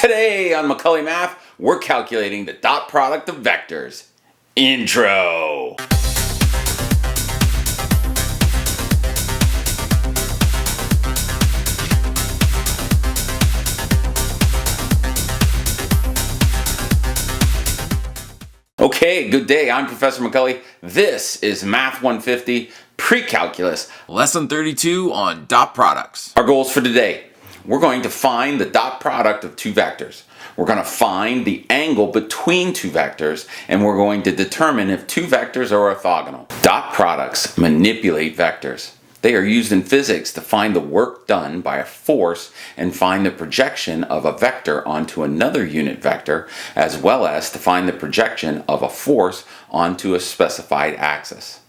Today on Macaulay Math, we're calculating the dot product of vectors. Intro. Okay, good day. I'm Professor Macaulay. This is Math 150 Pre-Calculus, Lesson 32 on dot products. Our goals for today. We're going to find the dot product of two vectors. We're going to find the angle between two vectors, and we're going to determine if two vectors are orthogonal. Dot products manipulate vectors. They are used in physics to find the work done by a force and find the projection of a vector onto another unit vector, as well as to find the projection of a force onto a specified axis.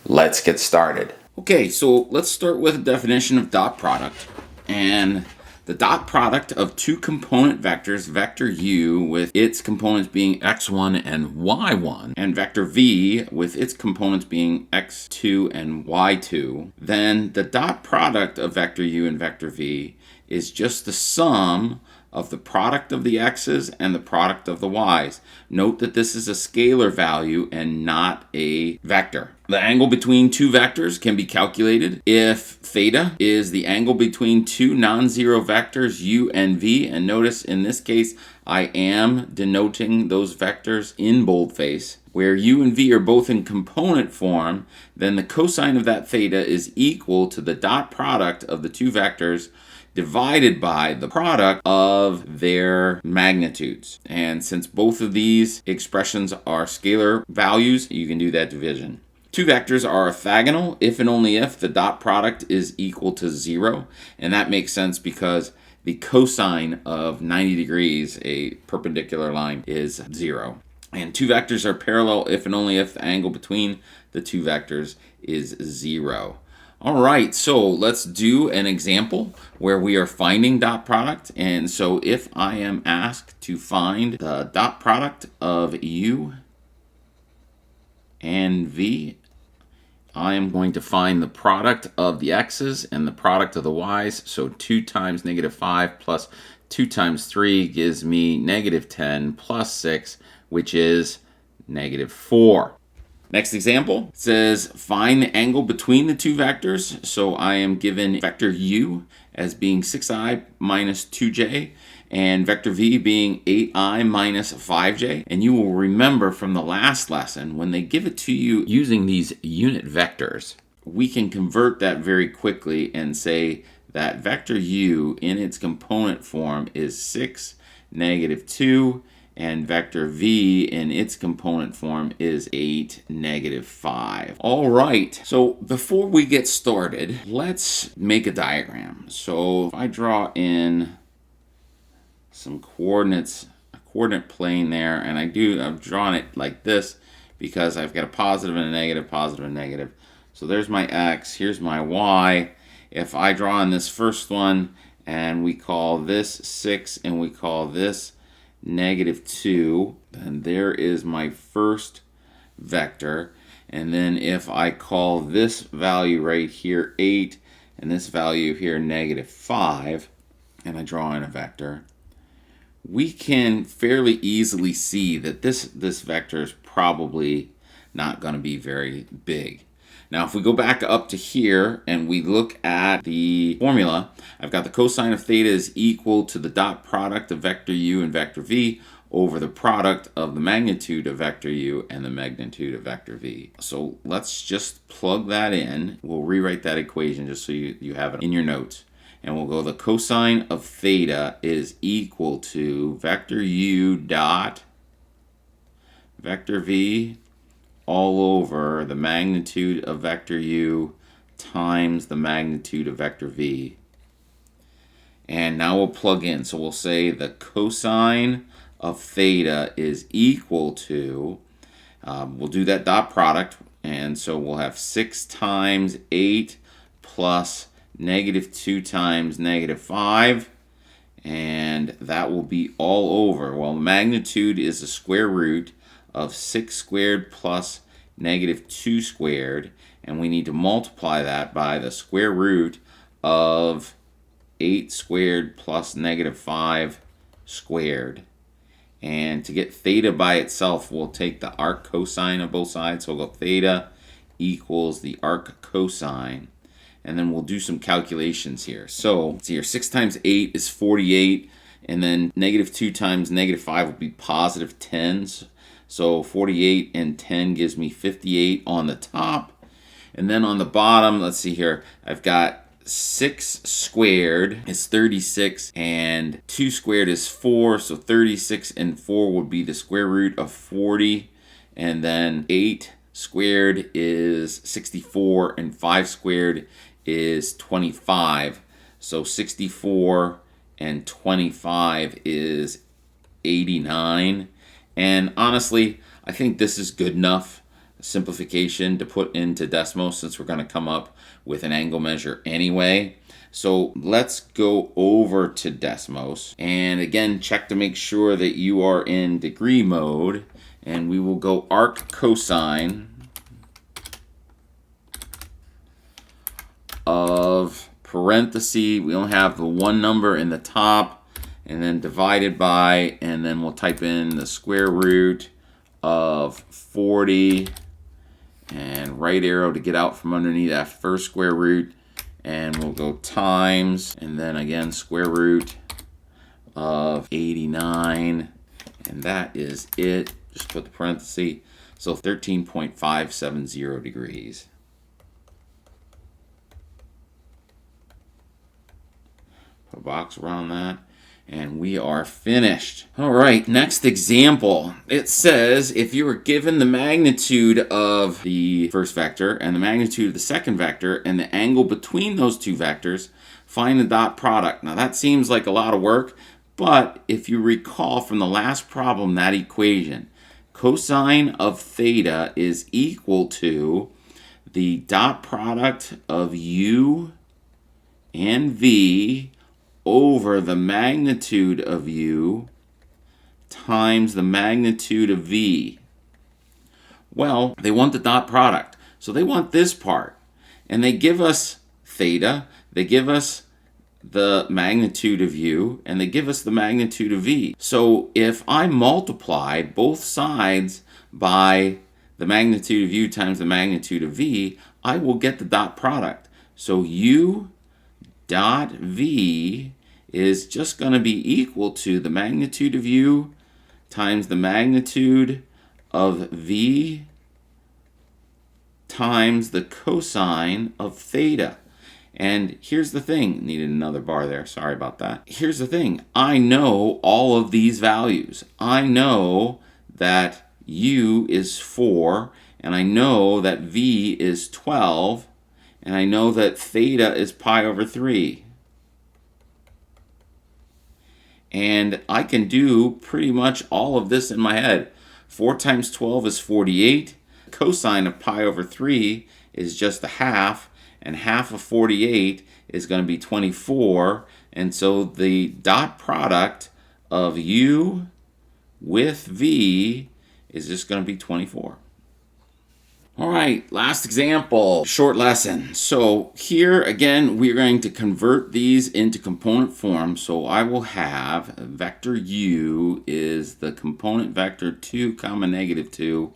Let's get started. Okay, so let's start with a definition of dot product. And the dot product of two component vectors, vector u with its components being x1 and y1, and vector v with its components being x2 and y2, then the dot product of vector u and vector v is just the sum of the product of the x's and the product of the y's. Note that this is a scalar value and not a vector. The angle between two vectors can be calculated if theta is the angle between two non-zero vectors u and v. And notice in this case, I am denoting those vectors in boldface. Where u and v are both in component form, then the cosine of that theta is equal to the dot product of the two vectors divided by the product of their magnitudes. And since both of these expressions are scalar values, you can do that division. Two vectors are orthogonal if and only if the dot product is equal to 0. And that makes sense because the cosine of 90 degrees, a perpendicular line, is 0. And two vectors are parallel if and only if the angle between the two vectors is 0. All right, so let's do an example where we are finding dot product. And so if I am asked to find the dot product of u and v, I am going to find the product of the x's and the product of the y's. So 2 times -5 plus 2 times 3 gives me -10 plus 6, which is -4. Next example says find the angle between the two vectors. So I am given vector u as being 6i minus 2j and vector v being 8i minus 5j. And you will remember from the last lesson, when they give it to you using these unit vectors, we can convert that very quickly and say that vector u in its component form is 6, -2, and vector v in its component form is 8, -5. All right, so before we get started, let's make a diagram. So if I draw in some coordinates, a coordinate plane there, and I've drawn it like this because I've got a positive and a negative, positive and negative. So there's my x, here's my y. If I draw in this first one and we call this 6 and we call this -2, then there is my first vector. And then if I call this value right here 8 and this value here -5, and I draw in a vector, we can fairly easily see that this vector is probably not going to be very big. Now, if we go back up to here and we look at the formula, I've got the cosine of theta is equal to the dot product of vector u and vector v over the product of the magnitude of vector u and the magnitude of vector v. So let's just plug that in. We'll rewrite that equation just so you have it in your notes. And we'll go the cosine of theta is equal to vector u dot vector v all over the magnitude of vector u times the magnitude of vector v. And now we'll plug in. So we'll say the cosine of theta is equal to, we'll do that dot product. And so we'll have 6 times 8 plus -2 times -5. And that will be all over. Well, magnitude is the square root of 6 squared plus -2 squared, and we need to multiply that by the square root of 8 squared plus -5 squared. And to get theta by itself, we'll take the arc cosine of both sides. So we'll go theta equals the arc cosine. And then we'll do some calculations here. So let's see here, 6 times 8 is 48. And then negative 2 times negative 5 will be positive 10. So 48 and 10 gives me 58 on the top. And then on the bottom, let's see here, I've got 6 squared is 36 and 2 squared is 4. So 36 and 4 would be the square root of 40. And then 8 squared is 64 and 5 squared is 25. So 64 and 25 is 89. And honestly, I think this is good enough simplification to put into Desmos since we're going to come up with an angle measure anyway. So let's go over to Desmos and again check to make sure that you are in degree mode, and we will go arc cosine of parenthesis, we only have the one number in the top, and then divided by, and then we'll type in the square root of 40 and right arrow to get out from underneath that first square root, and we'll go times, and then again square root of 89, and that is it. Just put the parenthesis, so 13.570 degrees. Put a box around that. And we are finished. All right, next example. It says if you were given the magnitude of the first vector and the magnitude of the second vector and the angle between those two vectors, find the dot product. Now that seems like a lot of work, but if you recall from the last problem, that equation, cosine of theta is equal to the dot product of u and v over the magnitude of u times the magnitude of v. Well, they want the dot product. So they want this part. And they give us theta, they give us the magnitude of u, and they give us the magnitude of v. So if I multiply both sides by the magnitude of u times the magnitude of v, I will get the dot product. So u dot v is just going to be equal to the magnitude of u times the magnitude of v times the cosine of theta. And here's the thing, needed another bar there, sorry about that. Here's the thing, I know all of these values. I know that u is 4, and I know that v is 12, and I know that theta is pi over 3. And I can do pretty much all of this in my head. 4 times 12 is 48. Cosine of pi over 3 is just a half, and half of 48 is going to be 24. And so the dot product of u with v is just going to be 24. All right, last example, short lesson. So here again, we're going to convert these into component form. So I will have vector u is the component vector 2 comma negative 2,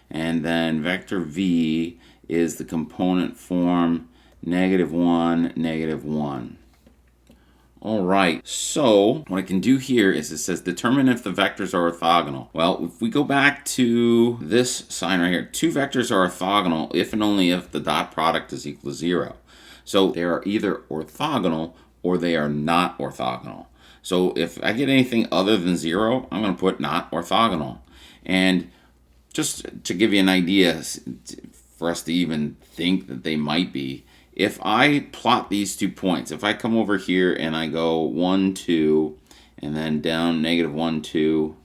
and then vector v is the component form negative 1, negative 1. All right, so what I can do here is it says determine if the vectors are orthogonal. Well, if we go back to this sign right here, two vectors are orthogonal if and only if the dot product is equal to 0. So they are either orthogonal or they are not orthogonal. So if I get anything other than 0, I'm going to put not orthogonal. And just to give you an idea for us to even think that they might be, if I plot these 2 points, if I come over here and I go 1, 2, and then down negative 1, 2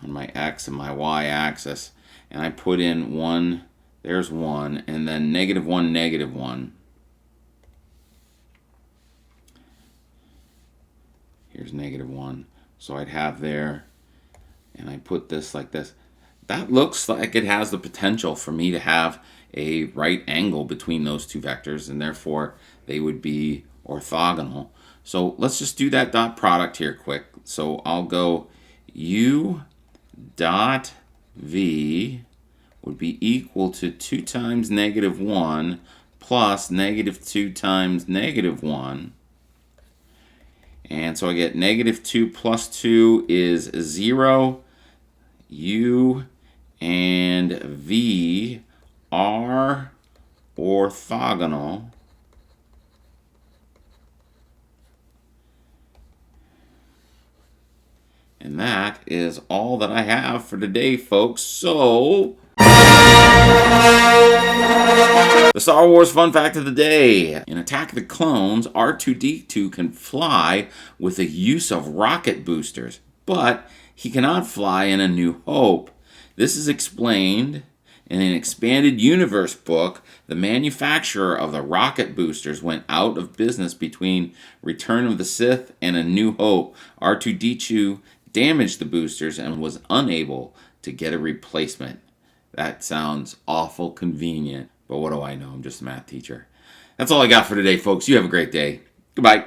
on my x and my y axis, and I put in 1, there's 1, and then negative 1, negative 1. Here's negative 1. So I'd have there, and I put this like this. That looks like it has the potential for me to have a right angle between those two vectors, and therefore they would be orthogonal. So let's just do that dot product here quick. So I'll go U dot V would be equal to 2 times -1 plus -2 times -1. And so I get -2 plus 2 is 0. U and V are orthogonal. And that is all that I have for today, folks. So, the Star Wars fun fact of the day. In Attack of the Clones, R2-D2 can fly with the use of rocket boosters, but he cannot fly in A New Hope. This is explained in an expanded universe book. The manufacturer of the rocket boosters went out of business between Return of the Sith and A New Hope. R2-D2 damaged the boosters and was unable to get a replacement. That sounds awful convenient, but what do I know? I'm just a math teacher. That's all I got for today, folks. You have a great day. Goodbye.